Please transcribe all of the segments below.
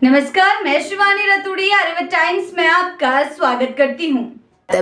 नमस्कार, मैं शिवानी रतूड़ी आर्यव्रत टाइम्स में आपका स्वागत करती हूँ।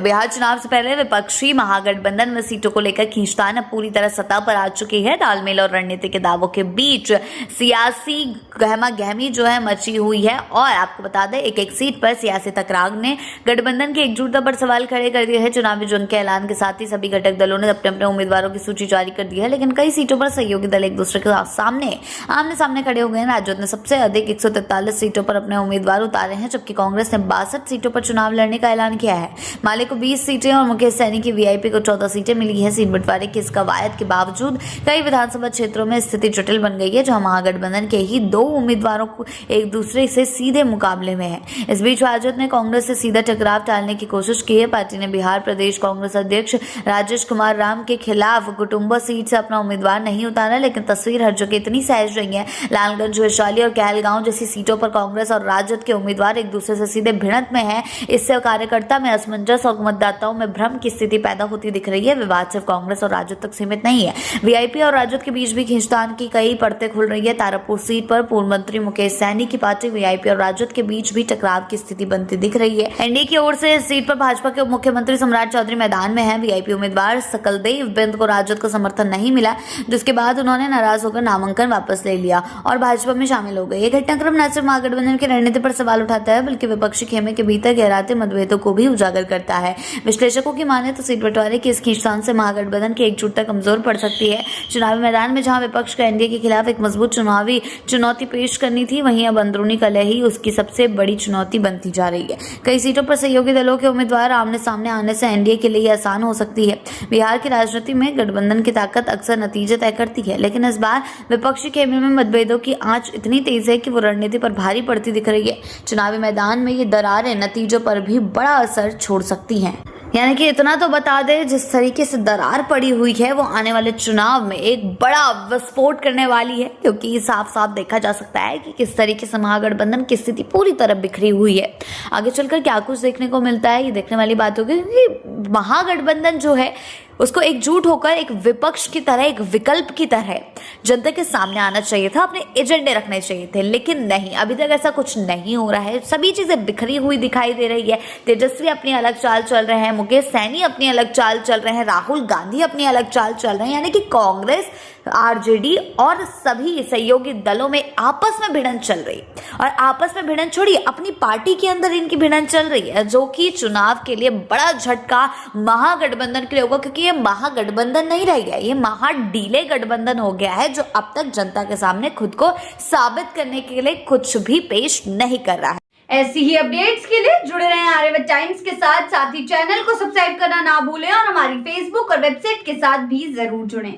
बिहार चुनाव से पहले विपक्षी महागठबंधन में सीटों को लेकर खींचतान अब पूरी तरह सतह पर आ चुकी है। तालमेल और रणनीति के दावों के बीच सियासी गहमा गहमी जो है मची हुई है और आपको बता दें एक सीट पर सियासी टकराव ने गठबंधन की एकजुटता पर सवाल खड़े कर दिए हैं। चुनावी जंग के ऐलान के साथ ही सभी घटक दलों ने अपने अपने उम्मीदवारों की सूची जारी कर दी है, लेकिन कई सीटों पर सहयोगी दल एक दूसरे के सामने आमने सामने खड़े हो गए हैं। राजद ने सबसे अधिक 143 सीटों पर अपने उम्मीदवार उतारे हैं, जबकि कांग्रेस ने 62 सीटों पर चुनाव लड़ने का ऐलान किया है। माले को 20 सीटें और मुकेश सैनी की वीआईपी को 14 सीटें मिली है। सीट बंटवारे की इस कवायद के बावजूद कई विधानसभा क्षेत्रों में स्थिति जटिल बन गई है, जहां महागठबंधन के ही दो उम्मीदवारों को एक दूसरे से सीधे मुकाबले में है। इस बीच राजद ने कांग्रेस से सीधा टकराव टालने की कोशिश की है। पार्टी ने बिहार प्रदेश कांग्रेस अध्यक्ष राजेश कुमार राम के खिलाफ कुटुंबा सीट से अपना उम्मीदवार नहीं उतारा, लेकिन तस्वीर हर जगह इतनी सहज रही है। लालगंज, वैशाली और कहलगांव जैसी सीटों पर कांग्रेस और राजद के उम्मीदवार एक दूसरे से सीधे भिड़ंत में है। इससे कार्यकर्ता में असमंजस और मतदाताओं में भ्रम की स्थिति पैदा होती दिख रही है। विवाद सिर्फ कांग्रेस और राजद तक सीमित नहीं है, वीआईपी और राजद के बीच भी खींचतान की कई परतें खुल रही है। तारापुर सीट पर पूर्व मंत्री मुकेश सैनी की पार्टी वीआईपी और राजद के बीच भी टकराव की स्थिति बनती दिख रही है। एनडीए की ओर से इस सीट पर भाजपा के उप मुख्यमंत्री सम्राट चौधरी मैदान में है। वीआईपी उम्मीदवार सकलदेव बिंद को राजद का समर्थन नहीं मिला, जिसके बाद उन्होंने नाराज होकर नामांकन वापस ले लिया और भाजपा में शामिल हो गए। यह घटनाक्रम न सिर्फ महागठबंधन की रणनीति पर सवाल उठाता है, बल्कि विपक्षी खेमे के भीतर गहराते मतभेदों को भी उजागर करता है। विश्लेषकों की माने तो सीट बंटवारे की इस खींचतान से महागठबंधन की एकजुटता कमजोर पड़ सकती है। चुनावी मैदान में जहां विपक्ष को एनडीए के खिलाफ एक मजबूत चुनावी चुनौती पेश करनी थी, वहीं अब अंदरूनी कलह ही उसकी सबसे बड़ी चुनौती बनती जा रही है। कई सीटों पर सहयोगी दलों के उम्मीदवार आमने सामने आने से एनडीए के लिए आसान हो सकती है। बिहार की राजनीति में गठबंधन की ताकत अक्सर नतीजे तय करती है, लेकिन इस बार विपक्षी खेमे में मतभेदों की आंच इतनी तेज है कि वो रणनीति पर भारी पड़ती दिख रही है। चुनावी मैदान में ये दरारें नतीजों पर भी बड़ा असर छोड़ सकती हैं। यानी कि इतना तो बता दे, जिस तरीके से दरार पड़ी हुई है वो आने वाले चुनाव में एक बड़ा विस्फोट करने वाली है, क्योंकि साफ साफ देखा जा सकता है कि किस तरीके से महागठबंधन की स्थिति पूरी तरह बिखरी हुई है। आगे चलकर क्या कुछ देखने को मिलता है ये देखने वाली बात होगी, क्योंकि महागठबंधन जो है उसको एकजुट होकर एक विपक्ष की तरह, एक विकल्प की तरह जनता के सामने आना चाहिए था, अपने एजेंडे रखने चाहिए थे, लेकिन नहीं, अभी तक ऐसा कुछ नहीं हो रहा है। सभी चीजें बिखरी हुई दिखाई दे रही है। तेजस्वी अपनी अलग चाल चल रहे हैं, मुकेश सैनी अपनी अलग चाल चल रहे हैं, राहुल गांधी अपनी अलग चाल चल रहे हैं, यानी कि कांग्रेस, आरजेडी और सभी सहयोगी दलों में आपस में भिड़ंत चल रही है। और आपस में भिड़ंत छोड़िए, अपनी पार्टी के अंदर इनकी भिड़ंत चल रही है, जो कि चुनाव के लिए बड़ा झटका महागठबंधन के लिए होगा, क्योंकि ये महागठबंधन नहीं रह गया, ये महाडीले गठबंधन हो गया है, जो अब तक जनता के सामने खुद को साबित करने के लिए कुछ भी पेश नहीं कर रहा है। ऐसी ही अपडेट्स के लिए जुड़े रहें आर्यव्रत टाइम्स के साथ ही चैनल को सब्सक्राइब करना ना भूलें और हमारी फेसबुक और वेबसाइट के साथ भी जरूर जुड़ें।